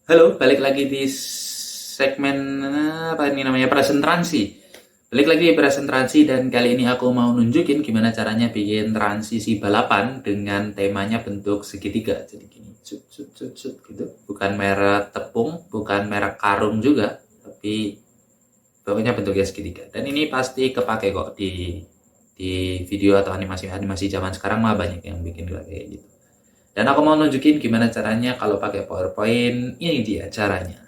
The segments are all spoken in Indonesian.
Halo, balik lagi di segmen apa ini namanya presentasi. Balik lagi di presentasi dan kali ini aku mau nunjukin gimana caranya bikin transisi balapan dengan temanya bentuk segitiga. Jadi gini, cut cut cut cut gitu. Bukan merek tepung, bukan merek karung juga, tapi pokoknya bentuknya segitiga. Dan ini pasti kepake kok di video atau animasi-animasi zaman sekarang mah banyak yang bikin kayak gitu. Dan aku mau nunjukin gimana caranya kalau pakai PowerPoint. Ini dia caranya.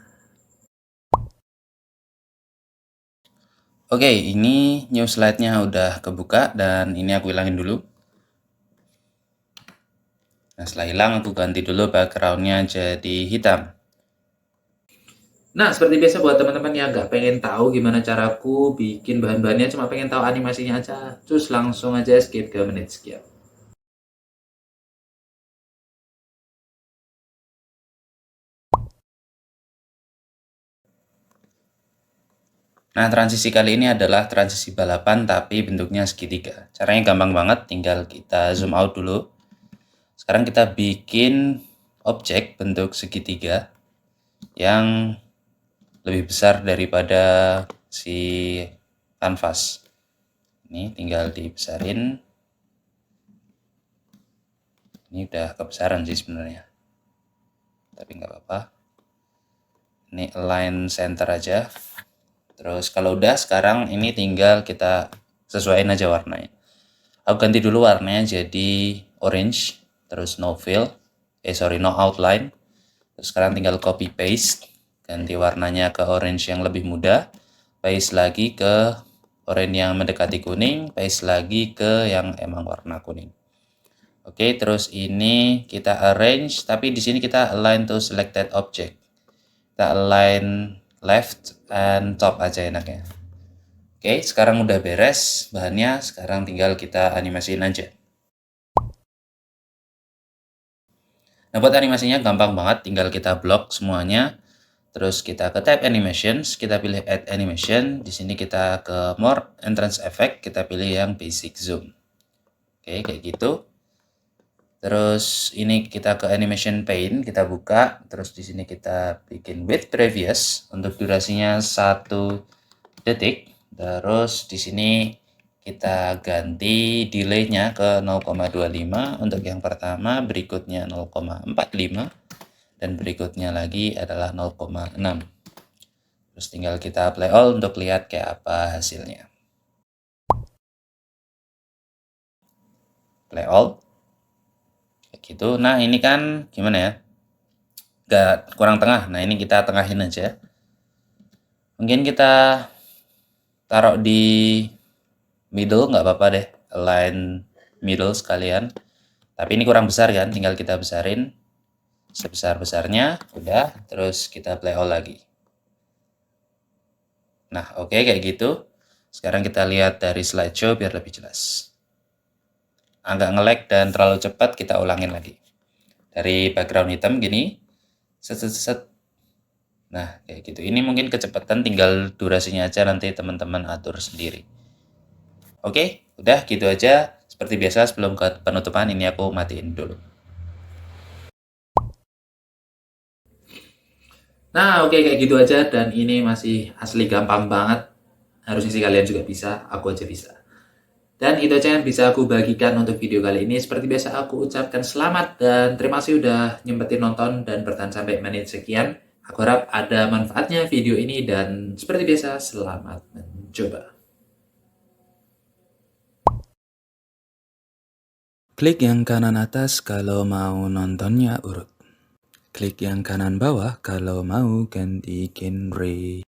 Oke, ini new slide-nya udah kebuka dan ini aku hilangin dulu. Nah, setelah hilang aku ganti dulu background-nya jadi hitam. Nah, seperti biasa buat teman-teman yang nggak pengen tahu gimana caraku bikin bahan-bahannya, cuma pengen tahu animasinya aja, terus langsung aja skip ke menit sekian. Nah, transisi kali ini adalah transisi balapan tapi bentuknya segitiga. Caranya gampang banget, tinggal kita zoom out dulu. Sekarang kita bikin objek bentuk segitiga yang lebih besar daripada si kanvas. Ini tinggal dibesarin. Ini udah kebesaran sih sebenarnya, tapi nggak apa-apa. Ini align center aja. Terus kalau udah, sekarang ini tinggal kita sesuaiin aja warnanya. Aku ganti dulu warnanya jadi orange, terus no fill, no outline. Terus sekarang tinggal copy paste, ganti warnanya ke orange yang lebih muda, paste lagi ke orange yang mendekati kuning, paste lagi ke yang emang warna kuning. Oke, terus ini kita arrange, tapi di sini kita align to selected object. Kita align left and top aja enaknya. Oke, sekarang udah beres bahannya, sekarang tinggal kita animasiin aja. Nah, buat animasinya gampang banget, tinggal kita blok semuanya. Terus kita ke tab animations, kita pilih add animation. Di sini kita ke more entrance effect, kita pilih yang basic zoom. Oke, kayak gitu. Terus ini kita ke animation pane, kita buka. Terus di sini kita bikin width previous untuk durasinya 1 detik. Terus di sini kita ganti delay-nya ke 0,25 untuk yang pertama, berikutnya 0,45 dan berikutnya lagi adalah 0,6. Terus tinggal kita play all untuk lihat kayak apa hasilnya. Play all. Kayak gitu. Nah, ini kan gimana ya? Gak kurang tengah. Nah, ini kita tengahin aja. Mungkin kita taruh di middle, nggak apa-apa deh. Align middle sekalian. Tapi ini kurang besar kan, tinggal kita besarin sebesar-besarnya. Udah, terus kita play all lagi. Nah, oke, kayak gitu. Sekarang kita lihat dari slideshow biar lebih jelas. Agak nge-lag dan terlalu cepat, kita ulangin lagi. Dari background hitam gini, set. Nah, kayak gitu. Ini mungkin kecepatan, tinggal durasinya aja nanti teman-teman atur sendiri. Oke, udah gitu aja. Seperti biasa sebelum ke penutupan ini aku matiin dulu. Nah, oke, kayak gitu aja dan ini masih asli gampang banget. Harusnya sih kalian juga bisa, aku aja bisa. Dan itu aja yang bisa aku bagikan untuk video kali ini. Seperti biasa aku ucapkan selamat dan terima kasih udah nyempetin nonton dan bertahan sampai menit sekian. Aku harap ada manfaatnya video ini dan seperti biasa selamat mencoba. Klik yang kanan atas kalau mau nontonnya urut. Klik yang kanan bawah kalau mau ganti genre.